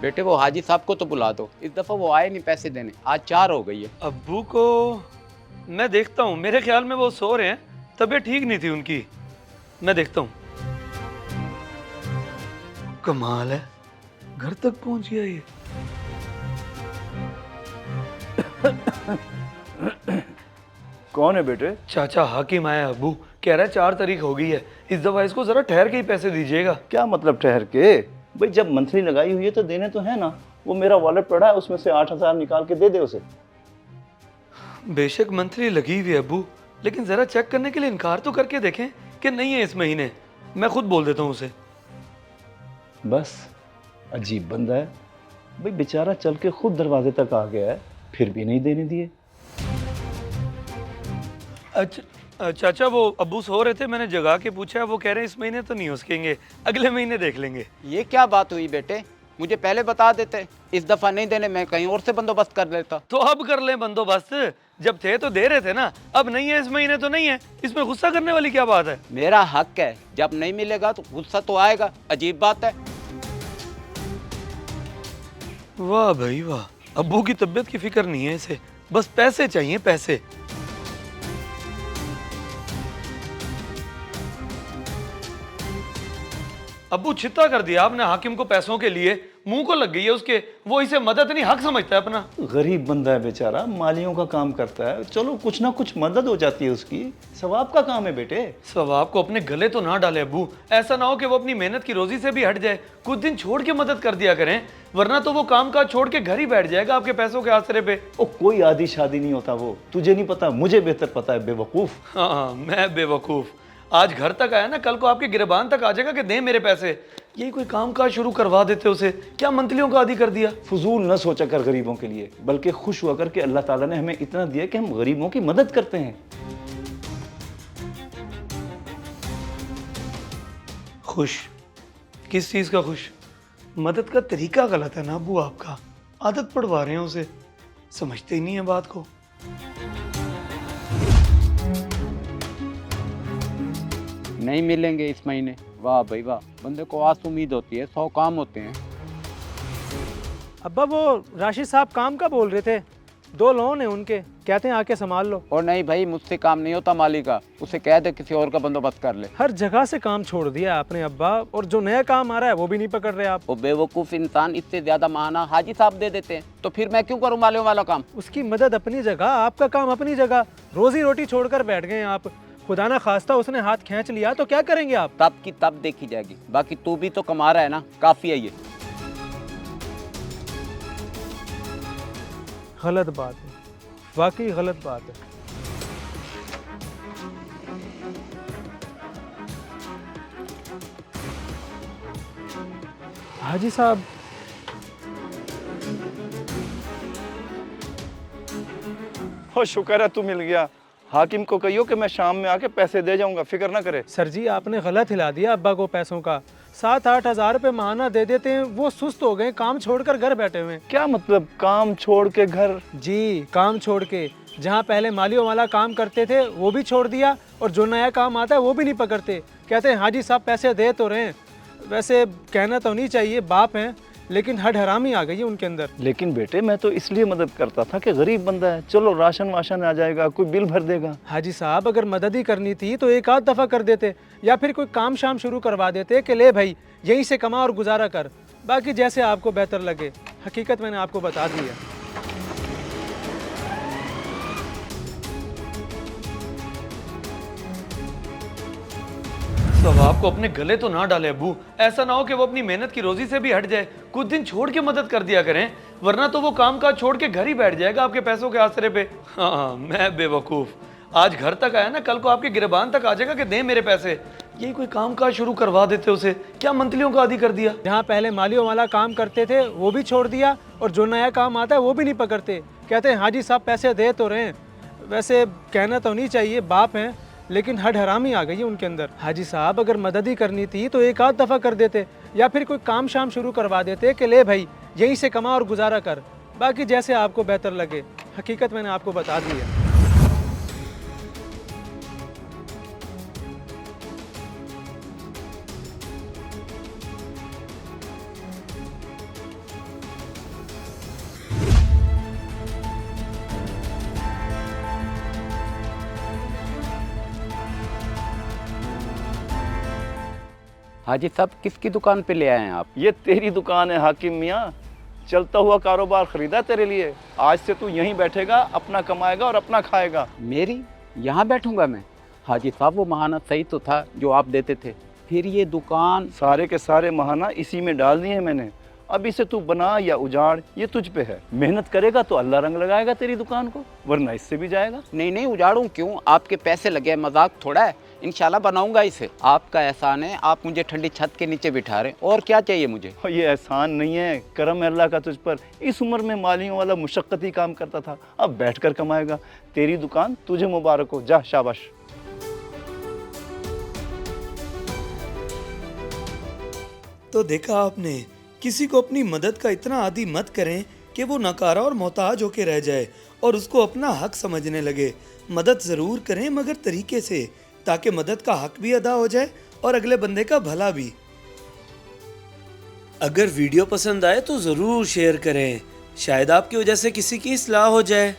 बेटे वो हाजी साहब को तो बुला दो, इस दफा वो आए नहीं पैसे देने, आज 4 हो गई है। अब्बू को मैं देखता हूँ, मेरे ख्याल में वो सो रहे हैं, तबीयत ठीक नहीं थी उनकी। मैं देखता हूँ। कमाल है, घर तक पहुंच गया ये। कौन है बेटे? चाचा हाकिम आया अब्बू, कह रहा है 4 तारीख हो गई है, इस दफा इसको जरा ठहर के ही पैसे दीजिएगा। क्या मतलब ठहर के? भाई जब मंथली लगाई हुई है तो देने तो है ना। वो मेरा वॉलेट पड़ा है, उसमें से 8,000 निकाल के दे दे उसे। बेशक मंथली लगी हुई है अब्बू, लेकिन जरा चेक करने के लिए इनकार तो करके देखें कि नहीं है इस महीने। मैं खुद बोल देता हूँ उसे। बस अजीब बंदा है भाई, बेचारा चल के खुद दरवाजे तक आ गया है, फिर भी नहीं देने दिए। अच्छा चाचा, वो अब्बू सो रहे थे, मैंने जगा के पूछा, वो कह रहे हैं इस महीने तो नहीं हो सकेंगे, अगले महीने देख लेंगे। ये क्या बात हुई बेटे, मुझे पहले बता देते, इस दफा नहीं देने मैं कहीं और से बंदोबस्त कर लेता। तो अब कर लें बंदोबस्त, जब थे तो दे रहे थे ना, अब नहीं है इस महीने तो नहीं है, इसमें गुस्सा करने वाली क्या बात है। मेरा हक है, जब नहीं मिलेगा तो गुस्सा तो आएगा, अजीब बात है। वाह भाई वाह, अब्बू की तबीयत की फिक्र नहीं है इसे, बस पैसे चाहिए पैसे। अब्बू छित्ता कर दिया आपने हाकिम को पैसों के लिए, मुंह को लग गई है उसके, वो इसे मदद नहीं हक समझता है अपना। गरीब बंदा है बेचारा, मालियों का काम करता है, चलो कुछ ना कुछ मदद हो जाती है उसकी, सवाब का काम है बेटे। सवाब को अपने गले तो ना डाले अब्बू, ऐसा ना हो कि वो अपनी मेहनत की रोजी से भी हट जाए, कुछ दिन छोड़ के मदद कर दिया करें, वरना तो वो काम काज छोड़ के घर ही बैठ जाएगा आपके पैसों के आसरे पे। ओ कोई आदि शादी नहीं होता वो, तुझे नहीं पता, मुझे बेहतर पता है बेवकूफ। हाँ मैं बेवकूफ, आज घर तक आया ना, कल को आपके गिरबान तक आ जाएगा कि दे मेरे पैसे। यही कोई काम काज शुरू करवा देते उसे, क्या मंथलियों का आदी कर दिया। फजूल न सोचा कर गरीबों के लिए, बल्कि खुश हुआ कर कि अल्लाह ताला ने हमें इतना दिया कि हम गरीबों की मदद करते हैं। खुश? किस चीज का खुश? मदद का तरीका गलत है ना अब्बू आपका, आदत पड़वा रहे हैं उसे, समझते ही नहीं है बात को। नहीं मिलेंगे इस महीने, वाह भाई वाह, बंदे को आज उम्मीद होती है, 100 काम होते हैं। अब्बा वो राशिद साहब काम का बोल रहे थे, 2 लोन है उनके, कहते हैं आके संभाल लो। और नहीं भाई, मुझसे काम नहीं होता माली का, उसे कह दे किसी और का बंदोबस्त कर ले। हर जगह से काम छोड़ दिया आपने अब्बा, और जो नया काम आ रहा है वो भी नहीं पकड़ रहे आप। वो बेवकूफ़ इंसान इससे ज्यादा महाना हाजी साहब दे देते हैं, तो फिर मैं क्यों करूँ मालियों वाला काम। उसकी मदद अपनी जगह, आपका काम अपनी जगह, रोजी रोटी छोड़कर बैठ गए आप। खुदा ना खास्ता उसने हाथ खींच लिया तो क्या करेंगे आप। तब की तब देखी जाएगी, बाकी तू भी तो कमा रहा है ना, काफी है ये। गलत बात है, वाकई गलत बात है। हाजी साहब, हो शुक्र है तू मिल गया। हाकिम को कहियो कि मैं शाम में आके पैसे दे जाऊंगा, फिक्र ना करे। सर जी आपने गलत हिला दिया अब्बा को पैसों का, 7-8 हज़ार रुपये माहाना दे देते हैं, वो सुस्त हो गए, काम छोड़कर घर बैठे हुए हैं। क्या मतलब काम छोड़ के घर? जी काम छोड़ के, जहाँ पहले मालियों वाला काम करते थे वो भी छोड़ दिया, और जो नया काम आता है वो भी नहीं पकड़ते। कहते हैं हाजी साहब पैसे दे तो रहे हैं, वैसे कहना तो नहीं चाहिए, बाप हैं, लेकिन हड हरामी आ गई है उनके अंदर। लेकिन बेटे मैं तो इसलिए मदद करता था कि गरीब बंदा है, चलो राशन वाशन आ जाएगा, कोई बिल भर देगा। हाजी साहब अगर मदद ही करनी थी तो एक आध दफ़ा कर देते, या फिर कोई काम शाम शुरू करवा देते कि ले भाई यहीं से कमा और गुजारा कर, बाकी जैसे आपको बेहतर लगे। हकीकत मैंने आपको बता दी है। सवाब को अपने गले तो ना डाले अब्बू, ऐसा ना हो कि वो अपनी मेहनत की रोजी से भी हट जाए, कुछ दिन छोड़ के मदद कर दिया करें, वरना तो वो काम काज छोड़ के घर ही बैठ जाएगा आपके पैसों के आसरे पे। हाँ मैं बेवकूफ, आज घर तक आया ना, कल को आपके गिरबान तक आ जाएगा कि दे मेरे पैसे। यही कोई काम काज शुरू करवा देते उसे, क्या मंथलियों का आदी कर दिया। जहाँ पहले मालियों वाला काम करते थे वो भी छोड़ दिया, और जो नया काम आता है वो भी नहीं पकड़ते। कहते हैं हाजी साहब पैसे दे तो रहे हैं, वैसे कहना तो नहीं चाहिए, बाप हैं, लेकिन हड हरामी आ गई है उनके अंदर। हाजी साहब अगर मदद ही करनी थी तो एक आध दफ़ा कर देते, या फिर कोई काम शाम शुरू करवा देते कि ले भाई यहीं से कमा और गुजारा कर, बाकी जैसे आपको बेहतर लगे। हकीकत मैंने आपको बता दी है। हाजी साहब किसकी दुकान पे ले आए हैं आप? ये तेरी दुकान है हाकिम मियाँ, चलता हुआ कारोबार खरीदा तेरे लिए। आज से तू यहीं बैठेगा, अपना कमाएगा और अपना खाएगा। मेरी? यहाँ बैठूंगा मैं? हाजी साहब वो महाना सही तो था जो आप देते थे, फिर ये दुकान। सारे के सारे महाना इसी में डाल दिए हैं मैंने। अब इसे तू बना या उजाड़, ये तुझ पे है। मेहनत करेगा तो अल्लाह रंग लगाएगा तेरी दुकान को, वरना इससे भी जाएगा। नहीं नहीं, उजाड़ूं क्यों? आपके पैसे लगे हैं, मजाक थोड़ा है। इंशाल्लाह बनाऊंगा इसे। आपका एहसान है, आप मुझे ठंडी छत के नीचे बिठा रहे, और क्या चाहिए मुझे? और ये एहसान नहीं है, करम है अल्लाह का तुझ पर। इस उम्र में मालियों वाला मुशक्कती काम करता था, अब बैठकर कमाएगा। तेरी दुकान तुझे मुबारक हो, जा शाबाश। तो देखा आपने, किसी को अपनी मदद का इतना आदी मत करें कि वो नकारा और मोहताज होके रह जाए और उसको अपना हक समझने लगे। मदद ज़रूर करें मगर तरीके से, ताकि मदद का हक भी अदा हो जाए और अगले बंदे का भला भी। अगर वीडियो पसंद आए तो ज़रूर शेयर करें, शायद आपकी वजह से किसी की इस्लाह हो जाए।